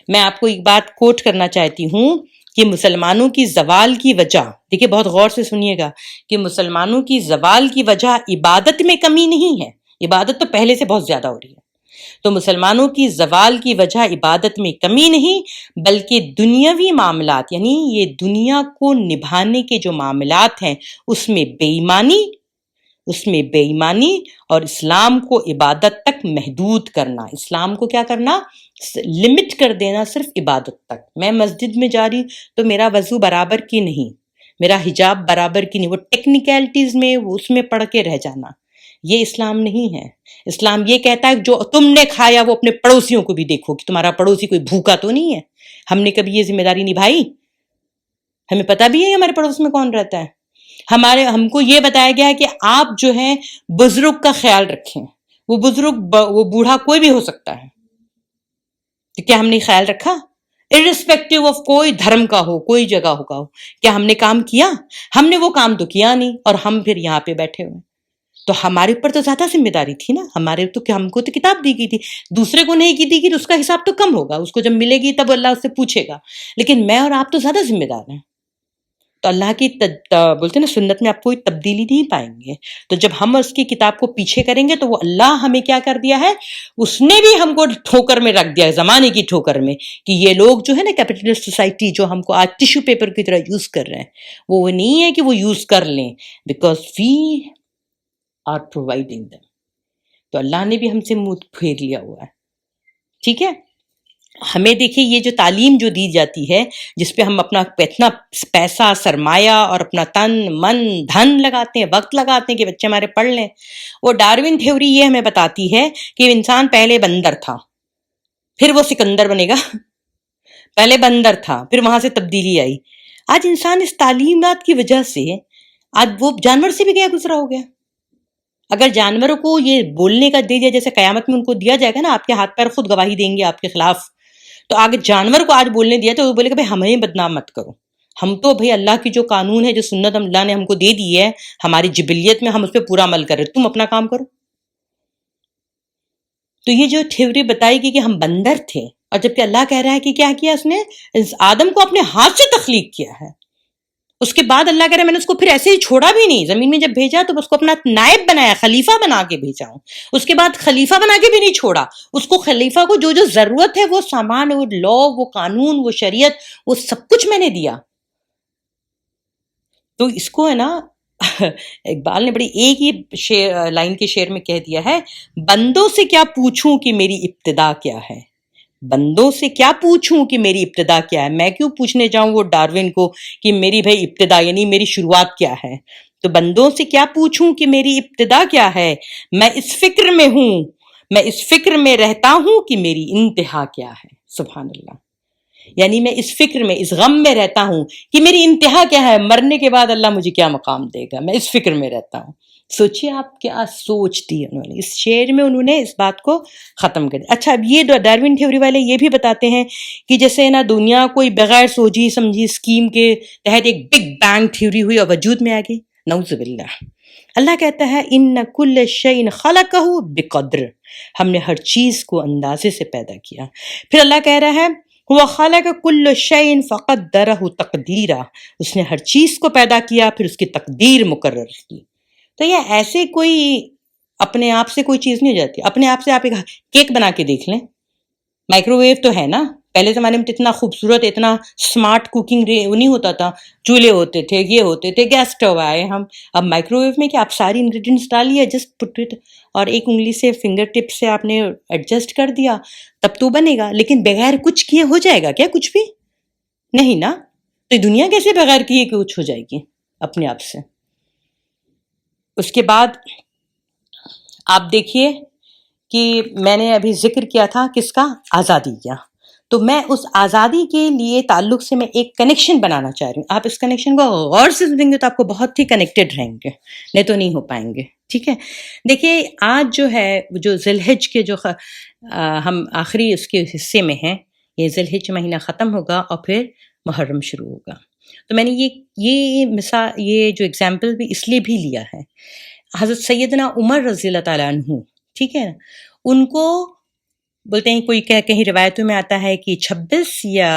A: میں آپ کو ایک بات کوٹ کرنا چاہتی ہوں کہ مسلمانوں کی زوال کی وجہ، دیکھیں بہت غور سے سنیے گا، کہ مسلمانوں کی زوال کی وجہ عبادت میں کمی نہیں ہے، عبادت تو پہلے سے بہت زیادہ ہو رہی ہے۔ تو مسلمانوں کی زوال کی وجہ عبادت میں کمی نہیں بلکہ دنیاوی معاملات، یعنی یہ دنیا کو نبھانے کے جو معاملات ہیں اس میں بے ایمانی اور اسلام کو عبادت تک محدود کرنا۔ اسلام کو کیا کرنا، لمٹ کر دینا صرف عبادت تک۔ میں مسجد میں جا رہی تو میرا وضو برابر کی نہیں، میرا حجاب برابر کی نہیں، وہ ٹیکنیکلٹیز میں اس میں پڑھ کے رہ جانا، یہ اسلام نہیں ہے۔ اسلام یہ کہتا ہے جو تم نے کھایا وہ اپنے پڑوسیوں کو بھی دیکھو کہ تمہارا پڑوسی کوئی بھوکا تو نہیں ہے۔ ہم نے کبھی یہ ذمہ داری نبھائی؟ ہمیں پتہ بھی ہے ہمارے پڑوس میں کون رہتا ہے؟ ہم کو یہ بتایا گیا ہے کہ آپ جو ہیں بزرگ کا خیال رکھیں، وہ بزرگ وہ بوڑھا کوئی بھی ہو سکتا ہے، تو کیا ہم نے خیال رکھا؟ ارسپیکٹیو آف کوئی دھرم کا ہو، کوئی جگہ کا ہو، کیا ہم نے کام کیا؟ ہم نے وہ کام تو کیا نہیں، اور ہم پھر یہاں پہ بیٹھے ہوئے۔ تو ہمارے اوپر تو زیادہ ذمہ داری تھی نا، ہم کو تو کتاب دی گئی تھی، دوسرے کو نہیں کی دی گئی تو اس کا حساب تو کم ہوگا، اس کو جب ملے گی تب اللہ اس سے پوچھے گا، لیکن میں اور آپ تو زیادہ ذمہ دار ہیں۔ تو اللہ کی بولتے نا سنت میں آپ کوئی تبدیلی نہیں پائیں گے۔ تو جب ہم اس کی کتاب کو پیچھے کریں گے تو وہ اللہ ہمیں کیا کر دیا ہے، اس نے بھی ہم کو ٹھوکر میں رکھ دیا ہے، زمانے کی ٹھوکر میں، کہ یہ لوگ جو ہے نا کیپٹلسٹ سوسائٹی جو ہم کو آج ٹیشو پیپر کی طرح یوز کر رہے ہیں، وہ نہیں ہے کہ وہ یوز کر لیں، because we are providing them. تو اللہ نے بھی ہم سے منہ پھیر لیا ہوا ہے، ٹھیک ہے۔ ہمیں دیکھیے یہ جو تعلیم جو دی جاتی ہے، جس پہ ہم اپنا اتنا پیسہ سرمایہ اور اپنا تن من دھن لگاتے ہیں، وقت لگاتے ہیں کہ بچے ہمارے پڑھ لیں، وہ ڈاروین تھیوری یہ ہمیں بتاتی ہے کہ انسان پہلے بندر تھا، پھر وہ سکندر بنے گا۔ پہلے بندر تھا، پھر وہاں سے تبدیلی آئی۔ آج انسان اس تعلیمات کی وجہ سے آج وہ جانور سے بھی گیا گزرا ہو گیا۔ اگر جانوروں کو یہ بولنے کا دے دیا، جیسے قیامت میں ان کو دیا جائے گا نا، آپ کے ہاتھ پیر خود گواہی دیں گے آپ کے خلاف، تو آگے جانور کو آج بولنے دیا تو وہ بولے کہ بھائی ہمیں بدنام مت کرو، ہم تو بھائی اللہ کی جو قانون ہے، جو سنت اللہ نے ہم کو دے دی ہے ہماری جبلیت میں، ہم اس پہ پورا عمل کر رہے، تم اپنا کام کرو۔ تو یہ جو تھیوری بتائی گئی کہ ہم بندر تھے، اور جبکہ اللہ کہہ رہا ہے کہ کیا کیا اس نے، آدم کو اپنے ہاتھ سے تخلیق کیا ہے۔ اس کے بعد اللہ کہہ رہا ہے میں نے اس کو پھر ایسے ہی چھوڑا بھی نہیں، زمین میں جب بھیجا تو اس کو اپنا نائب بنایا، خلیفہ بنا کے بھیجا ہوں۔ اس کے بعد خلیفہ بنا کے بھی نہیں چھوڑا، اس کو خلیفہ کو جو جو ضرورت ہے وہ سامان، وہ لا، وہ قانون، وہ شریعت، وہ سب کچھ میں نے دیا۔ تو اس کو ہے نا اقبال نے بڑی ایک ہی لائن کے شعر میں کہہ دیا ہے، بندوں سے کیا پوچھوں کہ میری ابتدا کیا ہے، بندوں سے کیا پوچھوں کہ میری ابتدا کیا ہے۔ میں کیوں پوچھنے جاؤں وہ ڈاروین کو کہ میری بھائی ابتدا یعنی میری شروعات کیا ہے۔ تو بندوں سے کیا پوچھوں کہ میری ابتدا کیا ہے، میں اس فکر میں ہوں، میں اس فکر میں رہتا ہوں کہ میری انتہا کیا ہے۔ سبحان اللہ، یعنی میں اس فکر میں، اس غم میں رہتا ہوں کہ میری انتہا کیا ہے، مرنے کے بعد اللہ مجھے کیا مقام دے گا، میں اس فکر میں رہتا ہوں۔ سوچیے آپ کیا سوچ دی انہوں نے، اس شعر میں انہوں نے اس بات کو ختم کر دیا۔ اچھا اب یہ ڈاروین تھیوری والے یہ بھی بتاتے ہیں کہ جیسے نا دنیا کوئی بغیر سوچی سمجھی اسکیم کے تحت ایک بگ بینگ تھیوری ہوئی اور وجود میں آ گئی، نعوذ باللہ۔ اللہ کہتا ہے ان کل شیء خلقہ بقدر، ہم نے ہر چیز کو اندازے سے پیدا کیا. پھر اللہ کہہ رہا ہے وَخَلَقَ كُلَّ شَيْءٍ فَقَدَّرَهُ تَقْدِيرًا، اس نے ہر چیز کو پیدا کیا پھر اس کی تقدیر مقرر کی. تو یہ ایسے کوئی اپنے آپ سے کوئی چیز نہیں ہو جاتی. اپنے آپ سے آپ ایک کیک بنا کے دیکھ لیں، مائکرو ویو تو ہے نا. پہلے زمانے میں تو اتنا خوبصورت اتنا اسمارٹ کوکنگ وہ نہیں ہوتا تھا، چولہے ہوتے تھے، یہ ہوتے تھے، گیس اسٹو آئے ہم. اب مائکرو ویو میں کہ آپ ساری انگریڈینٹس ڈالیے، جسٹ پٹ اٹ، اور ایک انگلی سے فنگر ٹپ سے آپ نے ایڈجسٹ کر دیا تب تو بنے گا. لیکن بغیر کچھ کیے ہو جائے گا کیا کچھ بھی؟ نہیں نا. تو دنیا کیسے بغیر کیے کہ کچھ ہو جائے گی اپنے آپ سے؟ اس کے بعد آپ دیکھیے کہ میں نے ابھی ذکر کیا تھا کس کا؟ آزادی کا. تو میں اس آزادی کے لیے تعلق سے میں ایک کنیکشن بنانا چاہ رہی ہوں. آپ اس کنیکشن کو غور سے سنیں گے تو آپ کو بہت ہی کنیکٹڈ رہیں گے، نہیں تو نہیں ہو پائیں گے. ٹھیک ہے، دیکھیے آج جو ہے جو ذی الحج کے جو ہم آخری اس کے حصے میں ہیں، یہ ذی الحج مہینہ ختم ہوگا اور پھر محرم شروع ہوگا. تو میں نے یہ مثال، یہ جو اگزامپل بھی اس لیے بھی لیا ہے. حضرت سیدنا عمر رضی اللہ تعالیٰ عنہ، ٹھیک ہے، ان کو بولتے ہیں، کوئی کہیں روایتوں میں آتا ہے کہ 26 یا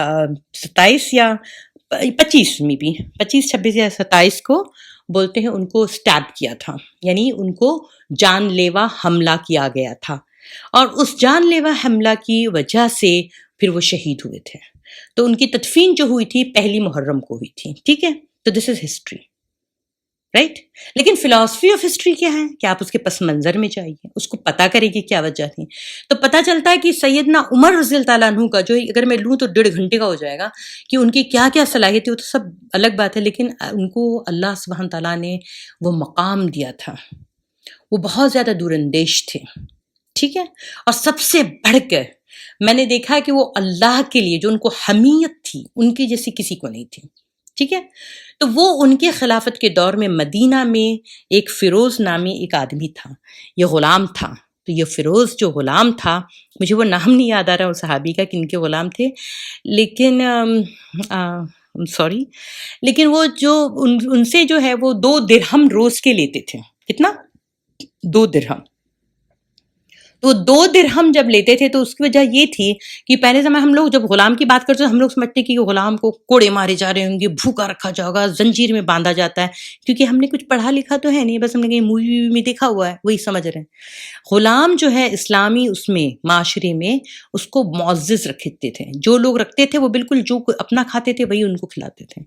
A: 27 یا 25 میں بھی 25 26 یا 27 کو بولتے ہیں ان کو سٹیب کیا تھا، یعنی ان کو جان لیوا حملہ کیا گیا تھا، اور اس جان لیوا حملہ کی وجہ سے پھر وہ شہید ہوئے تھے. تو ان کی تدفین جو ہوئی تھی 1 محرم کو ہوئی تھی. ٹھیک ہے، تو دس از ہسٹری، رائٹ. لیکن فلاسفی آف ہسٹری کیا ہے کہ آپ اس کے پس منظر میں جائیے، اس کو پتہ کرے کہ کیا وجہ تھی. تو پتہ چلتا ہے کہ سیدنا عمر رضی اللہ تعالیٰ عنہ کا، جو اگر میں لوں تو 1.5 گھنٹے کا ہو جائے گا، کہ ان کی کیا کیا صلاحیت تھی وہ تو سب الگ بات ہے، لیکن ان کو اللہ سبحانہ تعالیٰ نے وہ مقام دیا تھا. وہ بہت زیادہ دور اندیش تھے. ٹھیک ہے، اور سب سے بڑھ کر میں نے دیکھا کہ وہ اللہ کے لیے جو ان کو حمیت تھی ان کی جیسی کسی کو نہیں تھی. ٹھیک ہے، تو وہ ان کے خلافت کے دور میں مدینہ میں ایک فیروز نامی ایک آدمی تھا، یہ غلام تھا. تو یہ فیروز جو غلام تھا، مجھے وہ نام نہیں یاد آ رہا وہ صحابی کا کہ ان کے غلام تھے، لیکن سوری، لیکن وہ جو ان سے جو ہے وہ 2 درہم روز کے لیتے تھے. کتنا؟ 2 درہم. تو 2 درہم جب لیتے تھے تو اس کی وجہ یہ تھی کہ پہلے زمانے ہم لوگ جب غلام کی بات کرتے ہیں ہم لوگ سمجھتے کہ غلام کو کوڑے مارے جا رہے ہوں گے، بھوکا رکھا جائے گا، زنجیر میں باندھا جاتا ہے، کیونکہ ہم نے کچھ پڑھا لکھا تو ہے نہیں، بس ہم نے کہیں مووی میں دیکھا ہوا ہے وہی سمجھ رہے ہیں. غلام جو ہے اسلامی اس میں معاشرے میں اس کو معزز رکھتے تھے. جو لوگ رکھتے تھے وہ بالکل جو اپنا کھاتے تھے وہی ان کو کھلاتے تھے.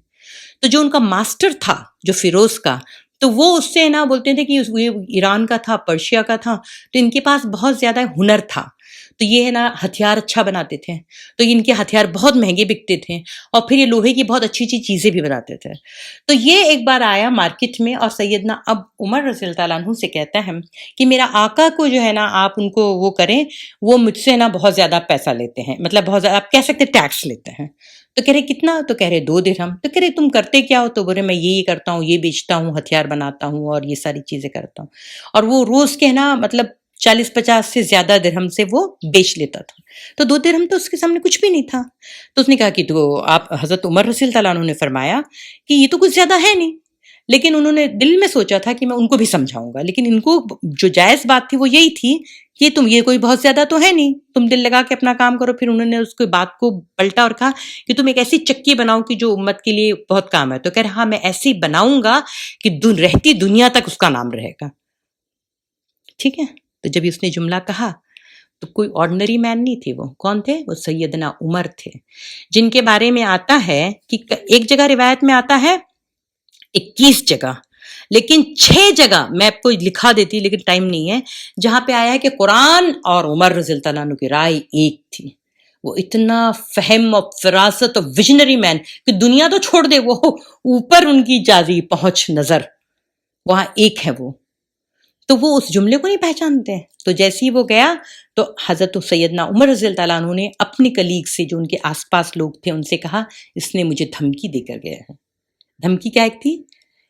A: تو جو ان کا ماسٹر تھا جو فیروز کا، تو وہ اس سے نہ بولتے تھے کہ یہ ایران کا تھا، پرشیا کا تھا، تو ان کے پاس بہت زیادہ ہنر تھا. تو یہ ہے نا ہتھیار اچھا بناتے تھے، تو ان کے ہتھیار بہت مہنگے بکتے تھے، اور پھر یہ لوہے کی بہت اچھی اچھی چیزیں بھی بناتے تھے. تو یہ ایک بار آیا مارکیٹ میں اور سیدنا اب عمر رضی اللہ تعالیٰ عنہ سے کہتا ہے کہ میرا آقا کو جو ہے نا آپ ان کو وہ کریں، وہ مجھ سے نا بہت زیادہ پیسہ لیتے ہیں، مطلب بہت زیادہ آپ کہہ سکتے ٹیکس لیتے ہیں. تو کہہ رہے کتنا؟ تو کہہ رہے 2 درہم. تو کہہ رہے تم کرتے کیا ہو؟ تو بولے میں یہ کرتا ہوں، یہ بیچتا ہوں، ہتھیار بناتا ہوں اور یہ ساری چیزیں کرتا ہوں. اور وہ روز کے نا مطلب 40-50 سے زیادہ درہم سے وہ بیچ لیتا تھا. تو 2 درہم تو اس کے سامنے کچھ بھی نہیں تھا. تو اس نے کہا کہ تو آپ حضرت عمر رضی اللہ تعالیٰ عنہ نے فرمایا کہ یہ تو کچھ زیادہ ہے نہیں، لیکن انہوں نے دل میں سوچا تھا کہ میں ان کو بھی سمجھاؤں گا، لیکن ان کو جو جائز بات تھی وہ یہی تھی کہ تم یہ کوئی بہت زیادہ تو ہے نہیں، تم دل لگا کے اپنا کام کرو. پھر انہوں نے اس کو بات کو پلٹا اور کہا کہ تم ایک ایسی چکی بناؤ کہ جو امت کے لیے بہت کام ہے. تو کہہ رہا ہاں میں ایسی بناؤں گا کہ رہتی دنیا تک اس کا نام رہے گا. ٹھیک ہے، تو جب اس نے جملہ کہا تو کوئی آرڈنری مین نہیں تھے. وہ کون تھے؟ وہ سیدنا عمر تھے، جن کے بارے میں آتا ہے کہ ایک جگہ روایت میں آتا ہے 21 جگہ، لیکن 6 جگہ میں آپ کو لکھا دیتی لیکن ٹائم نہیں ہے، جہاں پہ آیا ہے کہ قرآن اور عمر رضی اللہ عنہ کی رائے ایک تھی. وہ اتنا فہم اور فراست اور ویژنری مین کہ دنیا تو چھوڑ دے، وہ اوپر ان کی جازی پہنچ نظر وہاں ایک ہے وہ. تو وہ اس جملے کو نہیں پہچانتے. تو جیسے ہی وہ گیا تو حضرت سیدنا عمر رضی اللہ تعالیٰ عنہ نے اپنے کلیگ سے جو ان کے آس پاس لوگ تھے ان سے کہا اس نے مجھے دھمکی دے کر گیا ہے. دھمکی کیا ایک تھی؟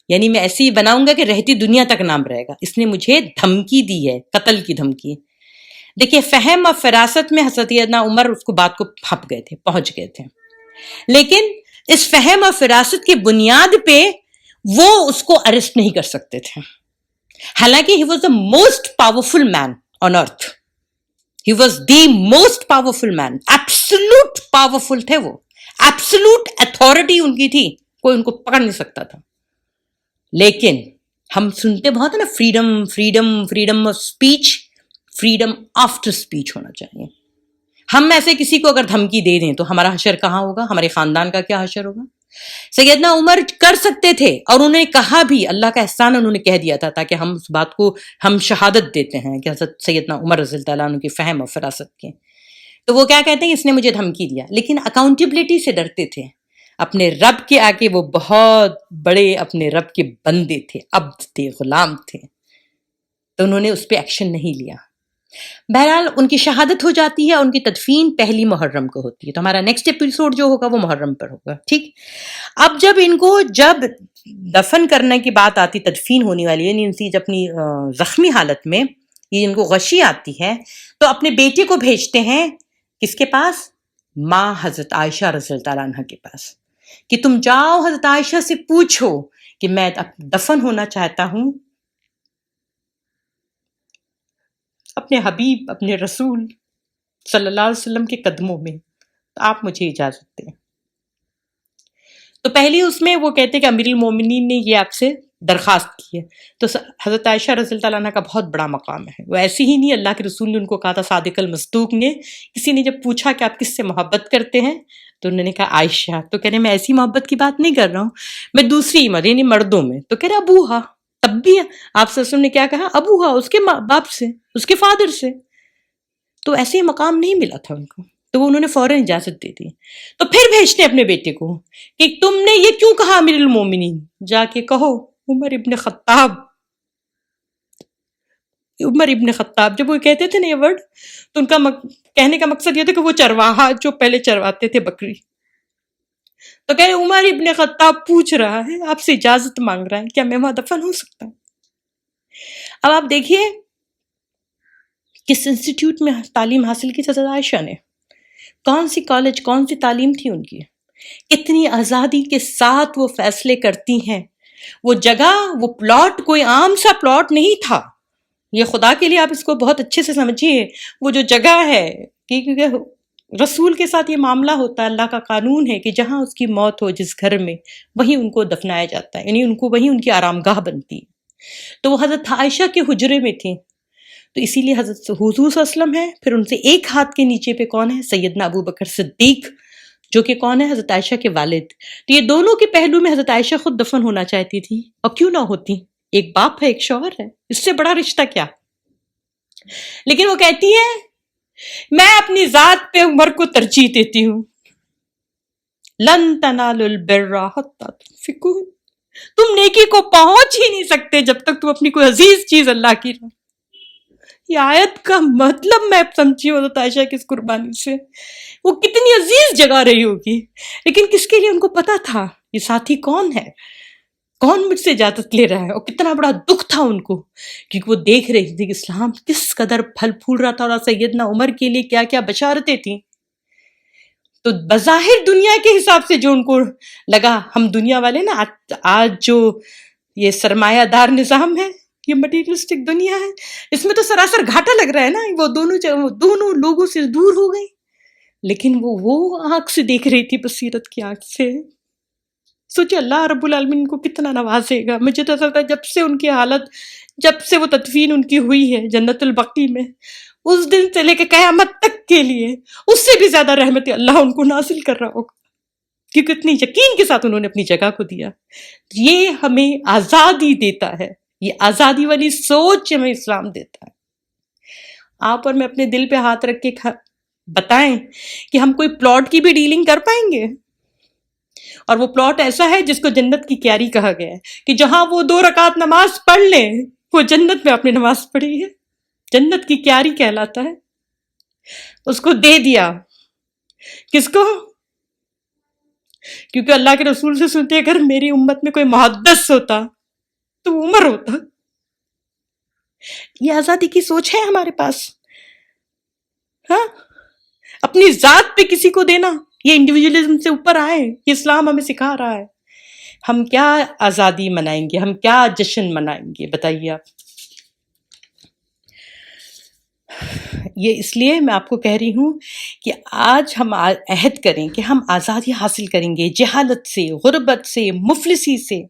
A: یعنی میں ایسے ہی بناؤں گا کہ رہتی دنیا تک نام رہے گا. اس نے مجھے دھمکی دی ہے، قتل کی دھمکی. دیکھیے فہم اور فراست میں حضرت سیدنا عمر اس کو بات کو پھپ گئے تھے، پہنچ گئے تھے، لیکن اس فہم اور فراست کی بنیاد پہ وہ اس کو اریسٹ نہیں کر سکتے تھے. حالانکہ he was the most powerful man on earth. He was the most powerful man. Absolute powerful تھے وہ. Absolute authority ان کی تھی, کوئی ان کو پکڑ نہیں سکتا تھا. لیکن ہم سنتے بہت ہے نا, freedom freedom freedom of speech, freedom after speech ہونا چاہیے. ہم ایسے کسی کو اگر دھمکی دے دیں تو ہمارا حشر کہاں ہوگا, ہمارے خاندان کا کیا حشر ہوگا. سیدنا عمر کر سکتے تھے, اور انہوں نے کہا بھی, اللہ کا احسان انہوں نے کہہ دیا تھا تاکہ ہم اس بات کو ہم شہادت دیتے ہیں کہ حضرت سیدنا عمر رضی اللہ عنہ کی فہم اور فراست کے. تو وہ کیا کہتے ہیں, اس نے مجھے دھمکی دیا, لیکن اکاؤنٹیبلٹی سے ڈرتے تھے. اپنے رب کے آگے وہ بہت بڑے اپنے رب کے بندے تھے, عبد تھے, غلام تھے, تو انہوں نے اس پہ ایکشن نہیں لیا. بہرحال ان کی شہادت ہو جاتی ہے, ان کی تدفین پہلی محرم کو ہوتی ہے. تو ہمارا نیکسٹ ایپیسوڈ جو ہوگا وہ محرم پر ہوگا, ٹھیک. اب جب ان کو جب دفن کرنے کی بات آتی, تدفین ہونے والی ہے, یعنی جب اپنی زخمی حالت میں یہ ان کو غشی آتی ہے, تو اپنے بیٹے کو بھیجتے ہیں کس کے پاس, ماں حضرت عائشہ رضی اللہ عنہ کے پاس, کہ تم جاؤ حضرت عائشہ سے پوچھو کہ میں دفن ہونا چاہتا ہوں اپنے حبیب, اپنے رسول صلی اللہ علیہ وسلم کے قدموں میں, آپ مجھے اجازت دیں. تو پہلی اس میں وہ کہتے کہ امیر المومنین نے یہ آپ سے درخواست کی ہے. تو حضرت عائشہ رضی اللہ عنہ کا بہت بڑا مقام ہے. وہ ایسی ہی نہیں, اللہ کے رسول نے ان کو کہا تھا, صادق المصدوق نے, کسی نے جب پوچھا کہ آپ کس سے محبت کرتے ہیں تو انہوں نے کہا عائشہ. تو کہہ رہے میں ایسی محبت کی بات نہیں کر رہا ہوں, میں دوسری یعنی مردوں میں. تو کہہ رہے ابوہا, تب بھی آپ صلی اللہ علیہ وسلم نے کیا کہا, ابوہا, اس کے باپ سے, اس کے فادر سے. تو ایسے ہی مقام نہیں ملا تھا ان کو, تو وہ انہوں نے فوراً اجازت دے دی. تو پھر بھیجتے اپنے بیٹے کو کہ تم نے یہ کیوں کہا امیر المومنین, جا کے کہو عمر ابن خطاب. عمر ابن خطاب جب وہ کہتے تھے نا یہ ورڈ, تو ان کا کہنے کا مقصد یہ تھا کہ وہ چرواہا جو پہلے چرواتے تھے بکری, تو کہہ رہے عمر ابن خطاب پوچھ رہا ہے, آپ سے اجازت مانگ رہا ہے, کیا میں وہاں دفن ہو سکتا ہوں. اب آپ دیکھیے کس انسٹیٹیوٹ میں تعلیم حاصل کی حضرت عائشہ نے, کون سی کالج, کون سی تعلیم تھی ان کی, کتنی آزادی کے ساتھ وہ فیصلے کرتی ہیں. وہ جگہ, وہ پلاٹ کوئی عام سا پلاٹ نہیں تھا. یہ خدا کے لیے آپ اس کو بہت اچھے سے سمجھیے, وہ جو جگہ ہے, کیونکہ رسول کے ساتھ یہ معاملہ ہوتا ہے, اللہ کا قانون ہے کہ جہاں اس کی موت ہو جس گھر میں, وہیں ان کو دفنایا جاتا ہے, یعنی ان کو وہیں ان کی آرام گاہ بنتی ہے. تو وہ حضرت عائشہ کے حجرے میں تھیں, تو اسی لیے حضرت حضور صلی اللہ علیہ وسلم ہے, پھر ان سے ایک ہاتھ کے نیچے پہ کون ہے, سیدنا ابو بکر صدیق, جو کہ کون ہے, حضرت عائشہ کے والد. تو یہ دونوں کے پہلو میں حضرت عائشہ خود دفن ہونا چاہتی تھی, اور کیوں نہ ہوتی, ایک باپ ہے ایک شوہر ہے, اس سے بڑا رشتہ کیا. لیکن وہ کہتی ہے میں اپنی ذات پہ عمر کو ترجیح دیتی ہوں. لن تنالوا البر حتی تنفقوا, تم نیکی کو پہنچ ہی نہیں سکتے جب تک تم اپنی کوئی عزیز چیز اللہ کی نہ. یہ آیت کا مطلب میں سمجھی حضرت عائشہ کی اس قربانی سے, وہ کتنی عزیز جگہ رہی ہوگی, لیکن کس کے لیے ان کو پتا تھا یہ ساتھی کون ہے, کون مجھ سے اجازت لے رہا ہے. اور کتنا بڑا دکھ تھا ان کو, کیونکہ وہ دیکھ رہی تھی کہ اسلام کس قدر پھل پھول رہا تھا, اور سیدنا عمر کے لیے کیا کیا بشارتیں تھیں. تو بظاہر دنیا کے حساب سے جو ان کو لگا, ہم دنیا والے نا, آج جو یہ سرمایہ دار نظام ہے, یہ مٹیریلسٹک دنیا ہے, اس میں تو سراسر گھاٹا لگ رہا ہے نا. وہ دونوں لوگوں سے دور ہو گئی, لیکن وہ آنکھ سے دیکھ رہی تھی, بصیرت کی آنکھ سے. سوچے اللہ رب العالمین کو کتنا نوازے گا. مجھے تو ایسا جب سے ان کی حالت, جب سے وہ تدفین ان کی ہوئی ہے جنت البقیع میں, اس دن سے لے کے قیامت تک کے لیے اس سے بھی زیادہ رحمت اللہ ان کو نازل کر رہا ہوگا, کیونکہ اتنی یقین کے ساتھ انہوں نے اپنی جگہ کو دیا. یہ ہمیں آزادی دیتا ہے, یہ آزادی والی سوچ ہمیں اسلام دیتا ہے. آپ اور میں اپنے دل پہ ہاتھ رکھ کے بتائیں کہ ہم کوئی پلاٹ کی بھی ڈیلنگ کر پائیں گے. اور وہ پلاٹ ایسا ہے جس کو جنت کی کیاری کہا گیا ہے, کہ جہاں وہ 2 رکعت نماز پڑھ لیں, وہ جنت میں اپنی نماز پڑھی ہے, جنت کی کیاری کہلاتا ہے. اس کو دے دیا, کس کو, کیونکہ اللہ کے رسول سے سنتے اگر میری امت میں کوئی محدث ہوتا تو عمر ہوتا. یہ آزادی کی سوچ ہے ہمارے پاس, ہاں, اپنی ذات پہ کسی کو دینا, یہ انڈیویجولزم سے اوپر آئے, یہ اسلام ہمیں سکھا رہا ہے. ہم کیا آزادی منائیں گے, ہم کیا جشن منائیں گے, بتائیے آپ. یہ اس لیے میں آپ کو کہہ رہی ہوں کہ آج ہم عہد کریں کہ ہم آزادی حاصل کریں گے، جہالت سے، غربت سے، مفلسی سے،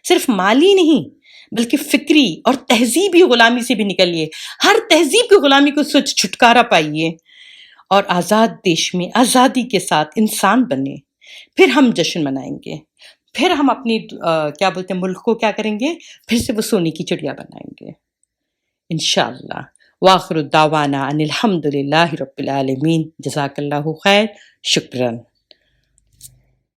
A: صرف مالی نہیں بلکہ فکری اور تہذیبی غلامی سے بھی نکلیے، ہر تہذیب کی غلامی کو سچ چھٹکارا پائیے اور آزاد دیش میں آزادی کے ساتھ انسان بنے، پھر ہم جشن منائیں گے، پھر ہم اپنی کیا بولتے ہیں ملک کو کیا کریں گے، پھر سے وہ سونے کی چڑیا بنائیں گے انشاءاللہ۔ وآخر دعوانا ان الحمد للہ رب العالمین۔ جزاک اللہ خیر، شکراً۔